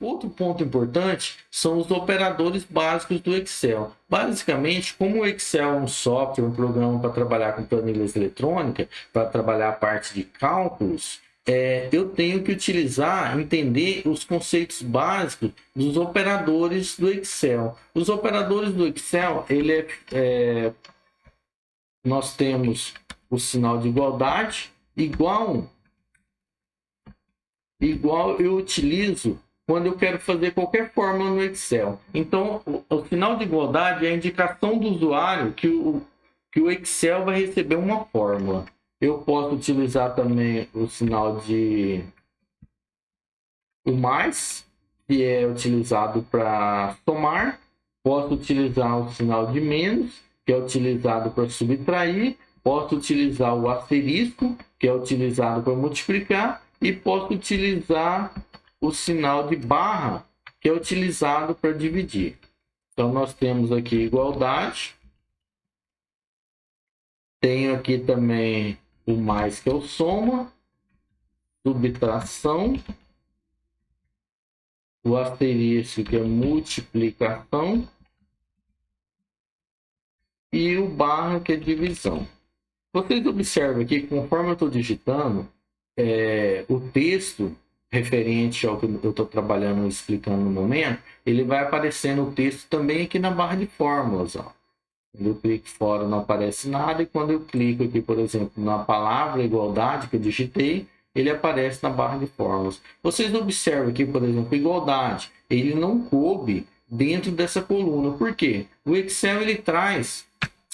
Outro ponto importante são os operadores básicos do Excel. Basicamente, como o Excel é um software, um programa para trabalhar com planilhas eletrônicas, para trabalhar a parte de cálculos, eu tenho que utilizar, entender os conceitos básicos dos operadores do Excel. Os operadores do Excel, nós temos o sinal de igualdade, igual eu utilizo quando eu quero fazer qualquer fórmula no Excel. Então, o sinal de igualdade é a indicação do usuário que o Excel vai receber uma fórmula. Eu posso utilizar também o sinal de o mais, que é utilizado para somar. Posso utilizar o sinal de menos, que é utilizado para subtrair. Posso utilizar o asterisco, que é utilizado para multiplicar. E posso utilizar o sinal de barra, que é utilizado para dividir. Então, nós temos aqui igualdade. Tenho aqui também o mais, que é o soma, subtração, o asterisco, que é multiplicação, e o barra, que é divisão. Vocês observam aqui, conforme eu estou digitando, o texto referente ao que eu estou trabalhando e explicando no momento, ele vai aparecendo o texto também aqui na barra de fórmulas, ó. Quando eu clico fora não aparece nada, e quando eu clico aqui, por exemplo, na palavra igualdade que eu digitei, ele aparece na barra de fórmulas. Vocês observam aqui, por exemplo, igualdade, ele não coube dentro dessa coluna. Por quê? O Excel ele traz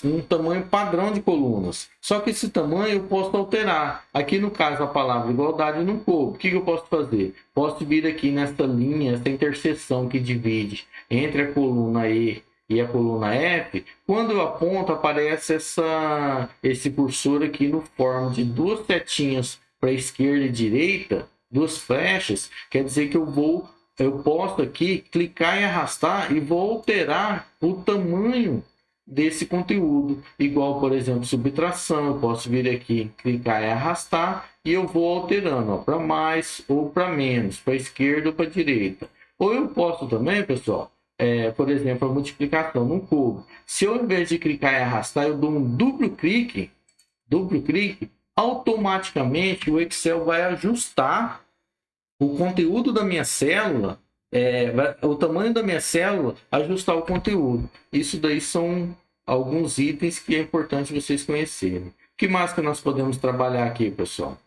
um tamanho padrão de colunas, só que esse tamanho eu posso alterar. Aqui no caso a palavra igualdade não coube. O que eu posso fazer? Posso vir aqui nessa linha, essa interseção que divide entre a coluna E e a coluna F. Quando eu aponto, aparece esse cursor aqui no forma de duas setinhas para esquerda e direita, duas flechas. Quer dizer que eu posso aqui clicar e arrastar e vou alterar o tamanho desse conteúdo. Igual, por exemplo, subtração, eu posso vir aqui, clicar e arrastar, e eu vou alterando para mais ou para menos, para esquerda ou para direita. Ou eu posso também, pessoal, por exemplo, a multiplicação no cubo. Se eu, ao invés de clicar e arrastar, eu dou um duplo clique, automaticamente o Excel vai ajustar o conteúdo da minha célula, o tamanho da minha célula, ajustar o conteúdo. Isso daí são alguns itens que é importante vocês conhecerem. O que mais que nós podemos trabalhar aqui, pessoal?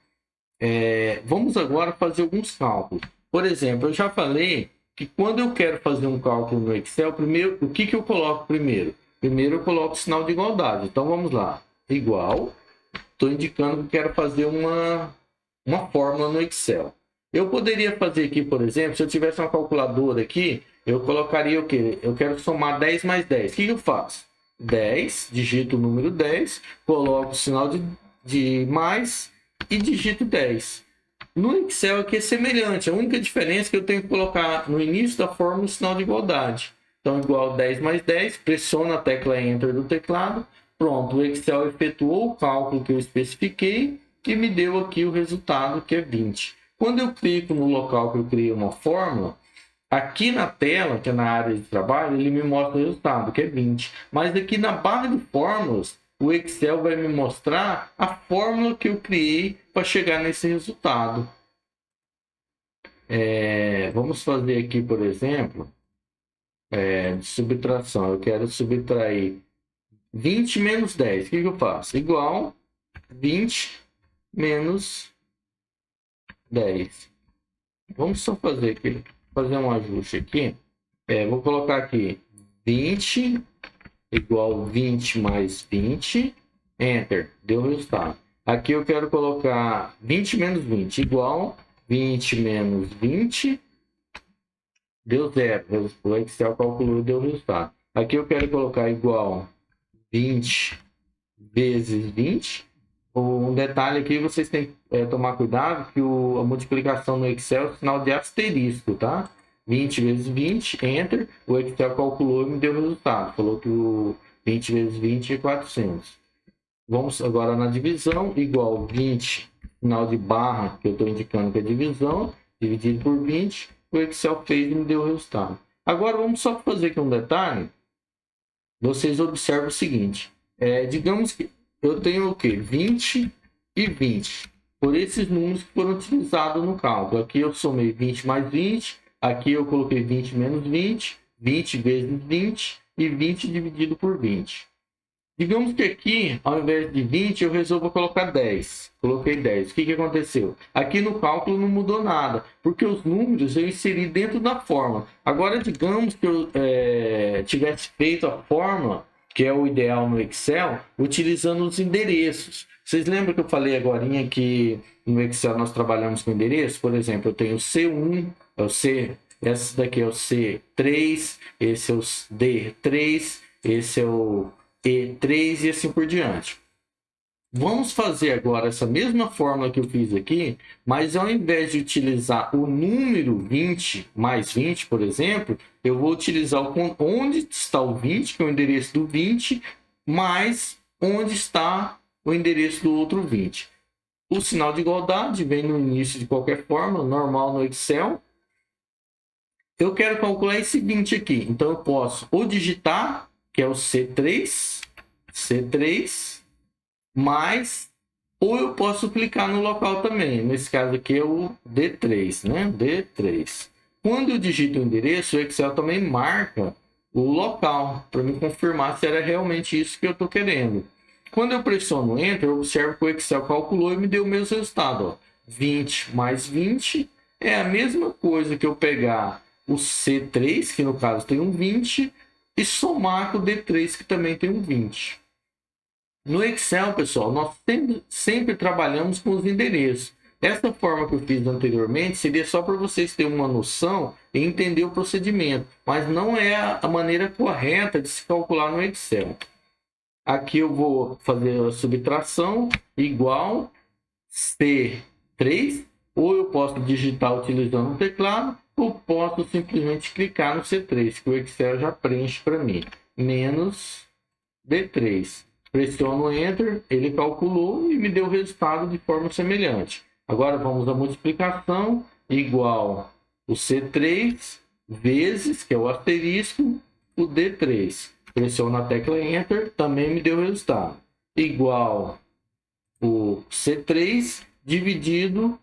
Vamos agora fazer alguns cálculos. Por exemplo, eu já falei que quando eu quero fazer um cálculo no Excel, primeiro, o que eu coloco primeiro? Primeiro eu coloco o sinal de igualdade. Então vamos lá. Igual. Estou indicando que quero fazer uma fórmula no Excel. Eu poderia fazer aqui, por exemplo, se eu tivesse uma calculadora aqui, eu colocaria o quê? Eu quero somar 10 mais 10. O que eu faço? 10, digito o número 10, coloco o sinal de mais e digito 10. No Excel aqui é semelhante, a única diferença é que eu tenho que colocar no início da fórmula o sinal de igualdade. Então, igual 10 mais 10, pressiono a tecla Enter do teclado, pronto, o Excel efetuou o cálculo que eu especifiquei e me deu aqui o resultado, que é 20. Quando eu clico no local que eu criei uma fórmula, aqui na tela, que é na área de trabalho, ele me mostra o resultado, que é 20. Mas aqui na barra de fórmulas, o Excel vai me mostrar a fórmula que eu criei para chegar nesse resultado. Vamos fazer aqui, por exemplo, de subtração. Eu quero subtrair 20 menos 10. O que eu faço? Igual 20 menos 10. Vamos só fazer um ajuste aqui. Vou colocar aqui 20 igual 20 mais 20, Enter, deu o resultado. Aqui eu quero colocar 20 menos 20, igual 20 menos 20, deu 0. O Excel calculou e deu o resultado. Aqui eu quero colocar igual 20 vezes 20. Um detalhe aqui, vocês têm que tomar cuidado, que a multiplicação no Excel é o sinal de asterisco, tá? 20 vezes 20, Enter, o Excel calculou e me deu o resultado. Falou que o 20 vezes 20 é 400. Vamos agora na divisão, igual 20, sinal de barra, que eu estou indicando que é divisão, dividido por 20. o Excel fez e me deu o resultado. Agora vamos só fazer aqui um detalhe. Vocês observam o seguinte, digamos que eu tenho o quê? 20 e 20. Por esses números que foram utilizados no cálculo. Aqui eu somei 20 mais 20, aqui eu coloquei 20 menos 20, 20 vezes 20 e 20 dividido por 20. Digamos que aqui, ao invés de 20, eu resolvo colocar 10. Coloquei 10. O que aconteceu? Aqui no cálculo não mudou nada, porque os números eu inseri dentro da fórmula. Agora, digamos que eu tivesse feito a fórmula, que é o ideal no Excel, utilizando os endereços. Vocês lembram que eu falei agora que no Excel nós trabalhamos com endereço? Por exemplo, eu tenho o C1, é o C, esse daqui é o C3, esse é o D3, esse é o E3 e assim por diante. Vamos fazer agora essa mesma fórmula que eu fiz aqui, mas ao invés de utilizar o número 20 mais 20, por exemplo, eu vou utilizar onde está o 20, que é o endereço do 20, mais onde está o endereço do outro 20. O sinal de igualdade vem no início de qualquer fórmula, normal no Excel. Eu quero calcular esse 20 aqui, então eu posso ou digitar, que é o C3, mais, ou eu posso clicar no local também. Nesse caso aqui é o D3, né? D3. Quando eu digito o endereço, o Excel também marca o local, para me confirmar se era realmente isso que eu estou querendo. Quando eu pressiono Enter, eu observo que o Excel calculou e me deu o mesmo resultado. Ó. 20 mais 20 é a mesma coisa que eu pegar o C3, que no caso tem um 20, e somar com o D3, que também tem um 20. No Excel, pessoal, nós sempre trabalhamos com os endereços. Essa forma que eu fiz anteriormente seria só para vocês terem uma noção e entender o procedimento, mas não é a maneira correta de se calcular no Excel. Aqui eu vou fazer a subtração igual C3, ou eu posso digitar utilizando o teclado, ou posso simplesmente clicar no C3, que o Excel já preenche para mim, menos D3. Pressiono Enter, ele calculou e me deu o resultado de forma semelhante. Agora vamos à multiplicação, igual o C3 vezes, que é o asterisco, o D3. Pressiono a tecla Enter, também me deu o resultado. Igual o C3 dividido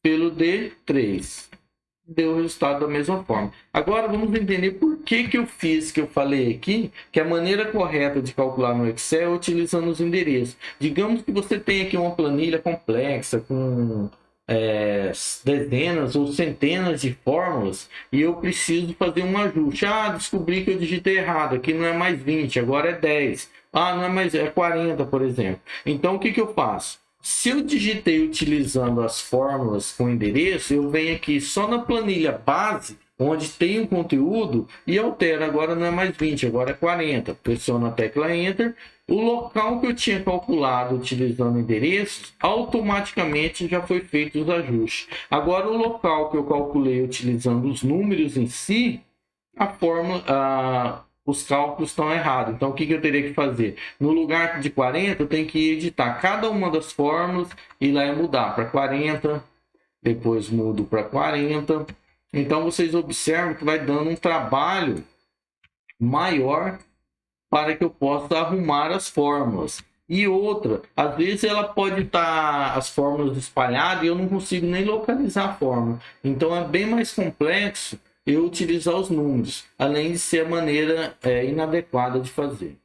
pelo D3. Deu o resultado da mesma forma. Agora vamos entender por que eu fiz, que eu falei aqui, que a maneira correta de calcular no Excel é utilizando os endereços. Digamos que você tem aqui uma planilha complexa com dezenas ou centenas de fórmulas e eu preciso fazer um ajuste. Descobri que eu digitei errado, aqui não é mais 20, agora é 10. Não é mais, é 40, por exemplo. Então o que eu faço? Se eu digitei utilizando as fórmulas com endereço, eu venho aqui só na planilha base, onde tem o conteúdo, e altero. Agora não é mais 20, agora é 40. Pressiono a tecla Enter. O local que eu tinha calculado utilizando endereços, automaticamente já foi feito os ajustes. Agora o local que eu calculei utilizando os números em si, a fórmula... os cálculos estão errados. Então, o que eu teria que fazer? No lugar de 40, eu tenho que editar cada uma das fórmulas e lá mudar para 40, depois mudo para 40. Então, vocês observam que vai dando um trabalho maior para que eu possa arrumar as fórmulas. E outra, às vezes ela pode estar as fórmulas espalhadas e eu não consigo nem localizar a fórmula. Então, é bem mais complexo eu utilizar os números, além de ser a maneira inadequada de fazer.